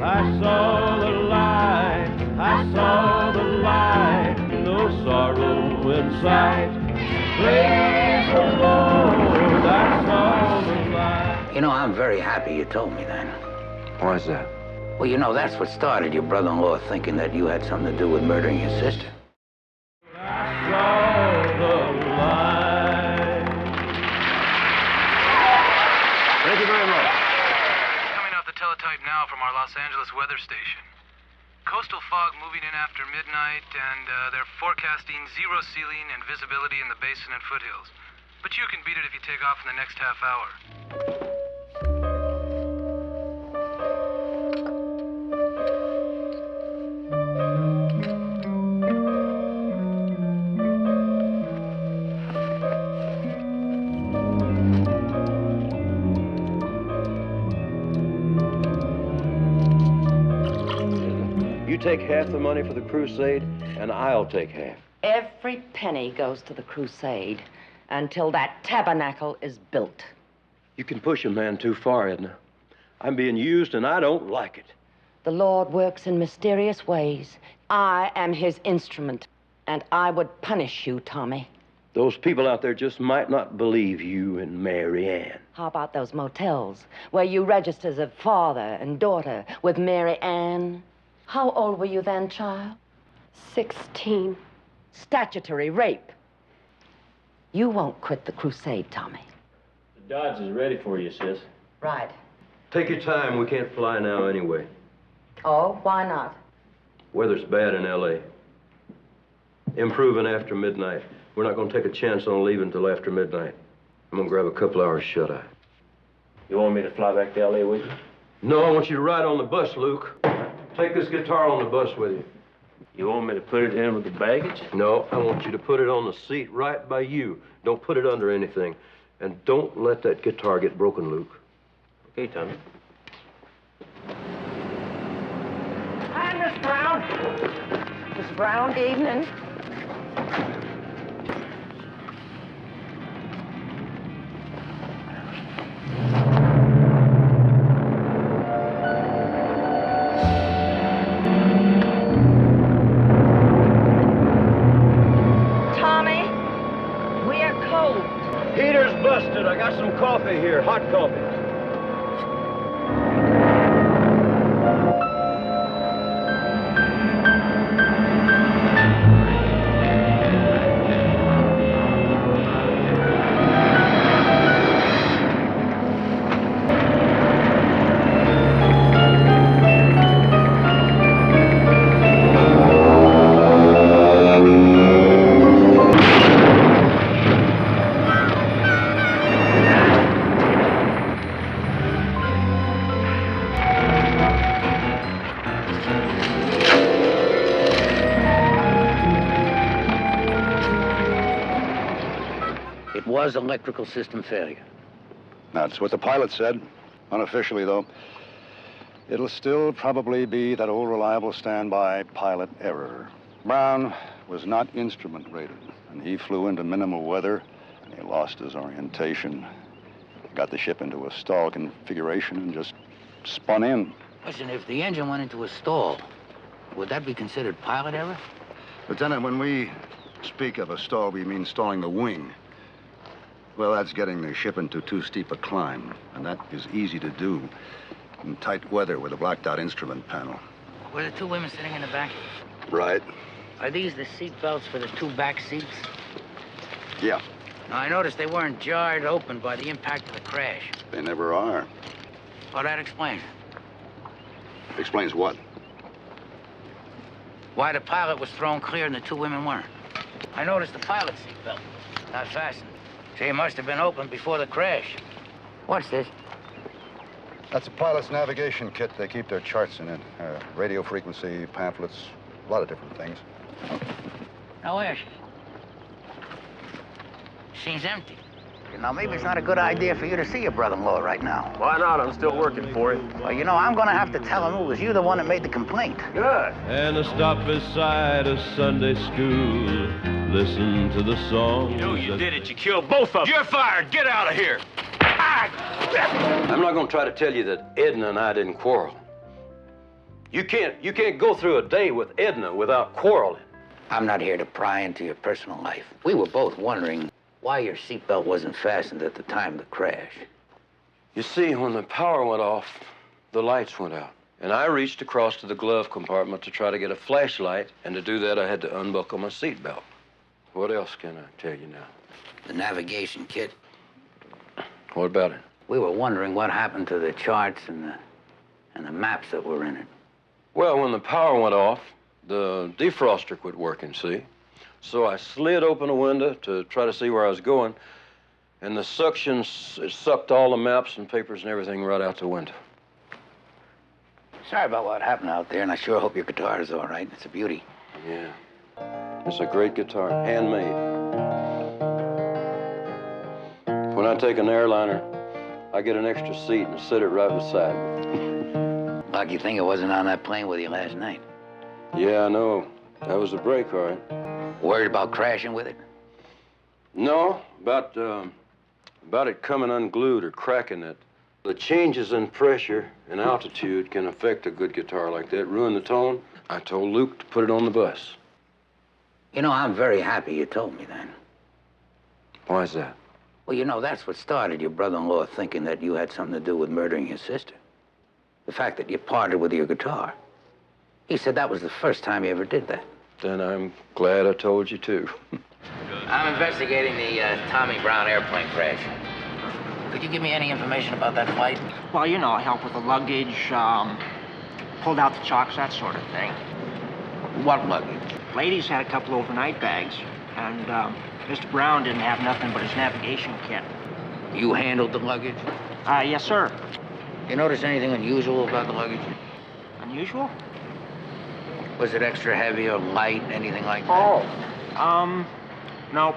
I saw the light, I saw the light, no sorrow in sight. Praise the Lord, I saw the light. You know, I'm very happy you told me that. Why is that? Well, you know, that's what started your brother-in-law thinking that you had something to do with murdering your sister. I saw the light. Thank you very much. Coming off the teletype now from our Los Angeles weather station. Coastal fog moving in after midnight, and they're forecasting zero ceiling and visibility in the basin and foothills. But you can beat it if you take off in the next half hour. You take half the money for the crusade, and I'll take half. Every penny goes to the crusade until that tabernacle is built. You can push a man too far, Edna. I'm being used, and I don't like it. The Lord works in mysterious ways. I am his instrument, and I would punish you, Tommy. Those people out there just might not believe you and Mary Ann. How about those motels where you register as a father and daughter with Mary Ann? How old were you then, child? 16. Statutory rape. You won't quit the crusade, Tommy. The Dodge is ready for you, sis. Right. Take your time. We can't fly now anyway. Oh, why not? Weather's bad in L.A. Improving after midnight. We're not going to take a chance on leaving till after midnight. I'm going to grab a couple hours shut-eye. You want me to fly back to L.A. with you? No, I want you to ride on the bus, Luke. Take this guitar on the bus with you. You want me to put it in with the baggage? No, I want you to put it on the seat right by you. Don't put it under anything. And don't let that guitar get broken, Luke. Okay, Tommy. Hi, Miss Brown. Miss Brown, evening. Heater's busted. I got some coffee here, hot coffee. Was electrical system failure. That's what the pilot said. Unofficially, though. It'll still probably be that old reliable standby pilot error. Brown was not instrument rated, and he flew into minimal weather, and he lost his orientation. Got the ship into a stall configuration and just spun in. Listen, if the engine went into a stall, would that be considered pilot error? Lieutenant, when we speak of a stall, we mean stalling the wing. Well, that's getting the ship into too steep a climb, and that is easy to do in tight weather with a blacked-out instrument panel. Were the two women sitting in the back? Right. Are these the seat belts for the two back seats? Yeah. Now, I noticed they weren't jarred open by the impact of the crash. They never are. Well, that explains. Explains what? Why the pilot was thrown clear and the two women weren't. I noticed the pilot's seat belt not fastened. So it must have been open before the crash. What's this? That's a pilot's navigation kit. They keep their charts in it. Radio frequency, pamphlets, a lot of different things. Now, where is she? She's empty. Now, maybe it's not a good idea for you to see your brother-in-law right now. Why not? I'm still working for you. Well, you know, I'm gonna have to tell him it was you the one that made the complaint. Good. And I stop beside a Sunday school, listen to the songs. You know you did it. You killed both of them. You're fired. Get out of here. I'm not going to try to tell you that Edna and I didn't quarrel. You can't go through a day with Edna without quarreling. I'm not here to pry into your personal life. We were both wondering why your seatbelt wasn't fastened at the time of the crash. You see, when the power went off, the lights went out. And I reached across to the glove compartment to try to get a flashlight, and to do that, I had to unbuckle my seatbelt. What else can I tell you now? The navigation kit. What about it? We were wondering what happened to the charts and the maps that were in it. Well, when the power went off, the defroster quit working, see? So I slid open a window to try to see where I was going, and the suction sucked all the maps and papers and everything right out the window. Sorry about what happened out there, and I sure hope your guitar is all right. It's a beauty. Yeah. It's a great guitar, handmade. When I take an airliner, I get an extra seat and sit it right beside me. Lucky thing it wasn't on that plane with you last night. Yeah, I know. That was a break, all right. Worried about crashing with it? No, about it coming unglued or cracking it. The changes in pressure and altitude can affect a good guitar like that, ruin the tone. I told Luke to put it on the bus. You know, I'm very happy you told me that. Why is that? Well, you know, that's what started your brother-in-law thinking that you had something to do with murdering his sister. The fact that you parted with your guitar. He said that was the first time he ever did that. Then I'm glad I told you, too. I'm investigating the Tommy Brown airplane crash. Could you give me any information about that flight? Well, you know, help with the luggage, pulled out the chocks, that sort of thing. What luggage? Ladies had a couple overnight bags, and Mr. Brown didn't have nothing but his navigation kit. You handled the luggage? Yes, sir. You notice anything unusual about the luggage? Unusual? Was it extra heavy or light, anything like that? Oh, no.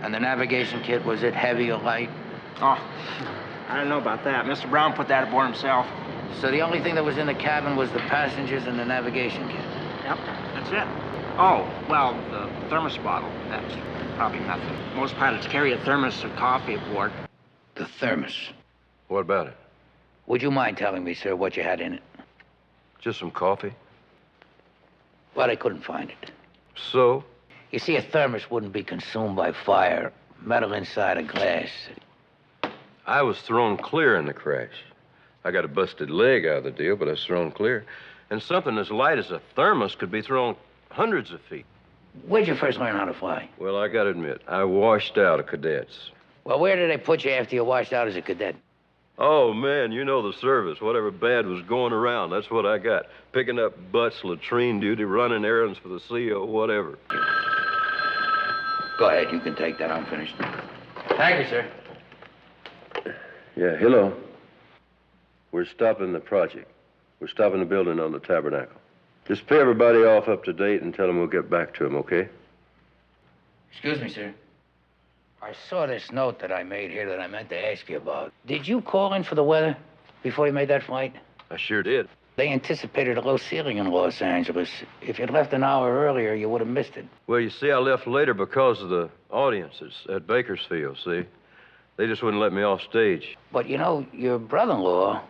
And the navigation kit, was it heavy or light? Oh, I don't know about that. Mr. Brown put that aboard himself. So the only thing that was in the cabin was the passengers and the navigation kit? Yep, that's it. Oh, well, the thermos bottle, that's probably nothing. Most pilots carry a thermos of coffee aboard. The thermos. What about it? Would you mind telling me, sir, what you had in it? Just some coffee. Well, I couldn't find it. So? You see, a thermos wouldn't be consumed by fire. Metal inside a glass. I was thrown clear in the crash. I got a busted leg out of the deal, but I was thrown clear. And something as light as a thermos could be thrown hundreds of feet. Where'd you first learn how to fly? Well, I gotta admit, I washed out of cadets. Well, where did they put you after you washed out as a cadet? Oh, man, you know the service. Whatever bad was going around, that's what I got. Picking up butts, latrine duty, running errands for the CO, whatever. Go ahead, you can take that. I'm finished. Thank you, sir. Yeah, hello. We're stopping the project. We're stopping the building on the Tabernacle. Just pay everybody off up to date and tell them we'll get back to them, okay? Excuse me, sir. I saw this note that I made here that I meant to ask you about. Did you call in for the weather before you made that flight? I sure did. They anticipated a low ceiling in Los Angeles. If you'd left an hour earlier, you would have missed it. Well, you see, I left later because of the audiences at Bakersfield, see? They just wouldn't let me off stage. But, you know, your brother-in-law,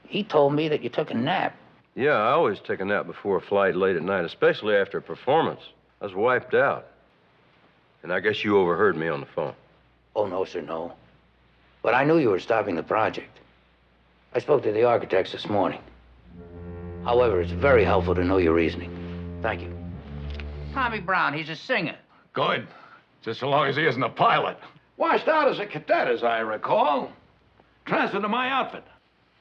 he told me that you took a nap. Yeah, I always take a nap before a flight late at night, especially after a performance. I was wiped out. And I guess you overheard me on the phone. Oh, no, sir, no. But I knew you were stopping the project. I spoke to the architects this morning. However, it's very helpful to know your reasoning. Thank you. Tommy Brown, he's a singer. Good. Just so long as he isn't a pilot. Washed out as a cadet, as I recall. Transferred to my outfit.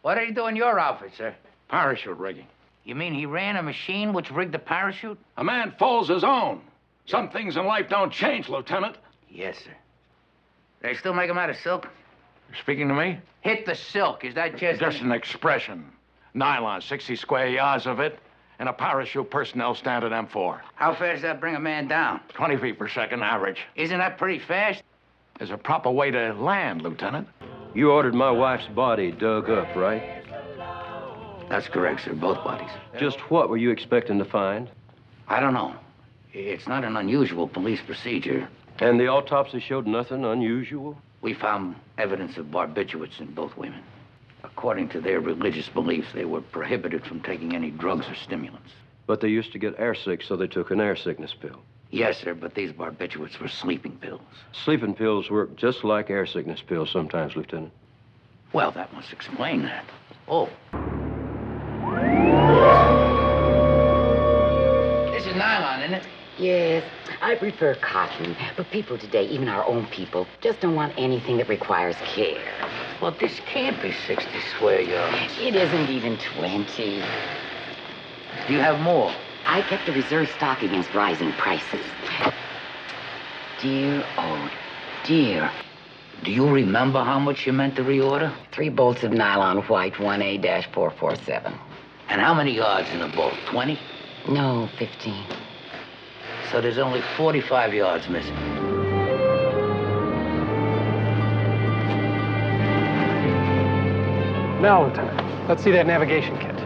What did he do in your outfit, sir? Parachute rigging. You mean he ran a machine which rigged the parachute? A man folds his own. Some things in life don't change, Lieutenant. Yes, sir. They still make them out of silk? You're speaking to me? Hit the silk. Is that just... Just an expression. Nylon, 60 square yards of it, and a parachute personnel standard M4. How fast does that bring a man down? 20 feet per second average. Isn't that pretty fast? There's a proper way to land, Lieutenant. You ordered my wife's body dug up, right? That's correct, sir. Both bodies. Just what were you expecting to find? I don't know. It's not an unusual police procedure. And the autopsy showed nothing unusual? We found evidence of barbiturates in both women. Of According to their religious beliefs, they were prohibited from taking any drugs or stimulants. But they used to get airsick, so they took an air sickness pill. Yes, sir, but these barbiturates were sleeping pills. Sleeping pills work just like air sickness pills sometimes, Lieutenant. Well, that must explain that. Oh. This is nylon, isn't it? Yes, I prefer cotton. But people today, even our own people, just don't want anything that requires care. Well, this can't be 60 square yards. It isn't even 20. Do you have more? I kept a reserve stock against rising prices. Dear, oh, dear. Do you remember how much you meant to reorder? 3 bolts of nylon white, 1A-447. And how many yards in a bolt? 20? No, 15. So there's only 45 yards missing. Now, Lieutenant, let's see that navigation kit.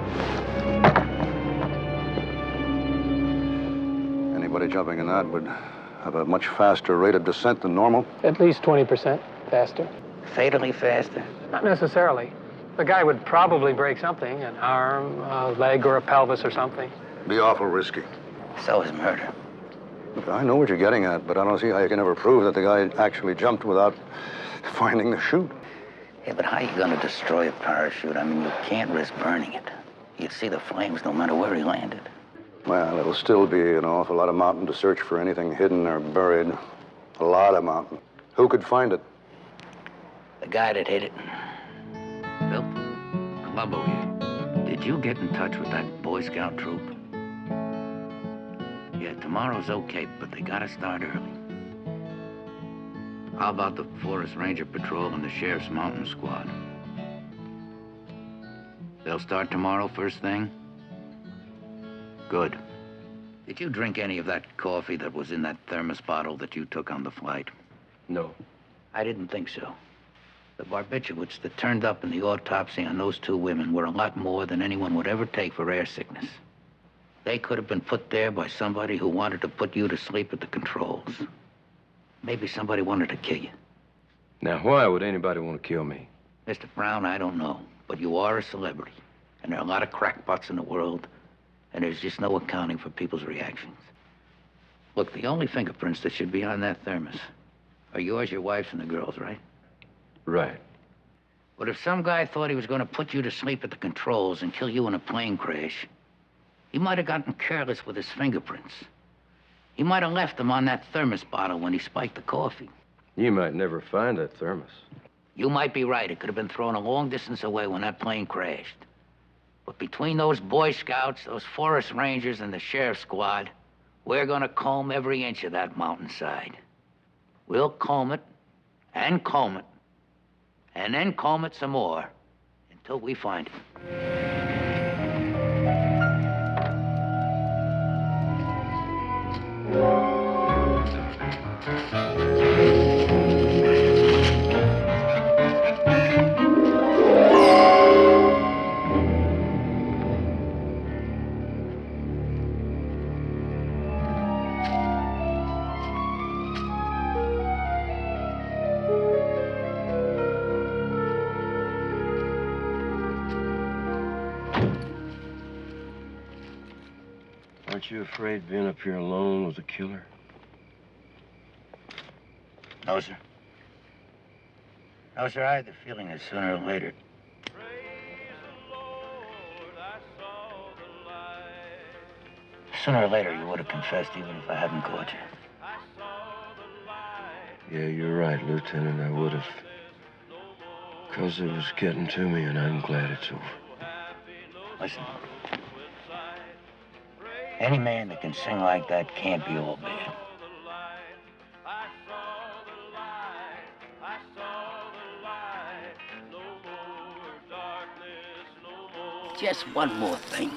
Anybody jumping in that would have a much faster rate of descent than normal. At least 20% faster. Fatally faster? Not necessarily. The guy would probably break something, an arm, a leg, or a pelvis or something. Be awful risky. So is murder. Look, I know what you're getting at, but I don't see how you can ever prove that the guy actually jumped without finding the chute. Yeah, but how are you going to destroy a parachute? I mean, you can't risk burning it. You'd see the flames no matter where he landed. Well, it'll still be an awful lot of mountain to search for anything hidden or buried. A lot of mountain. Who could find it? The guy that hit it. Bill, Columbo here. Did you get in touch with that Boy Scout troop? Yeah, tomorrow's okay, but they gotta start early. How about the Forest Ranger Patrol and the Sheriff's Mountain Squad? They'll start tomorrow first thing? Good. Did you drink any of that coffee that was in that thermos bottle that you took on the flight? No. I didn't think so. The barbiturates that turned up in the autopsy on those 2 women were a lot more than anyone would ever take for air sickness. They could have been put there by somebody who wanted to put you to sleep at the controls. Maybe somebody wanted to kill you. Now, why would anybody want to kill me? Mr. Brown, I don't know, but you are a celebrity, and there are a lot of crackpots in the world, and there's just no accounting for people's reactions. Look, the only fingerprints that should be on that thermos are yours, your wife's, and the girl's, right? Right. But if some guy thought he was going to put you to sleep at the controls and kill you in a plane crash, he might have gotten careless with his fingerprints. He might have left them on that thermos bottle when he spiked the coffee. You might never find that thermos. You might be right. It could have been thrown a long distance away when that plane crashed. But between those Boy Scouts, those Forest Rangers, and the Sheriff's Squad, we're gonna comb every inch of that mountainside. We'll comb it, and comb it, and then comb it some more, until we find it. Aren't you afraid being up here alone with the killer? No, sir. No, sir, I had the feeling that sooner or later... Sooner or later, you would have confessed, even if I hadn't caught you. Yeah, you're right, Lieutenant. I would have. Because it was getting to me, and I'm glad it's over. Listen. Any man that can sing like that can't be all bad. Just one more thing.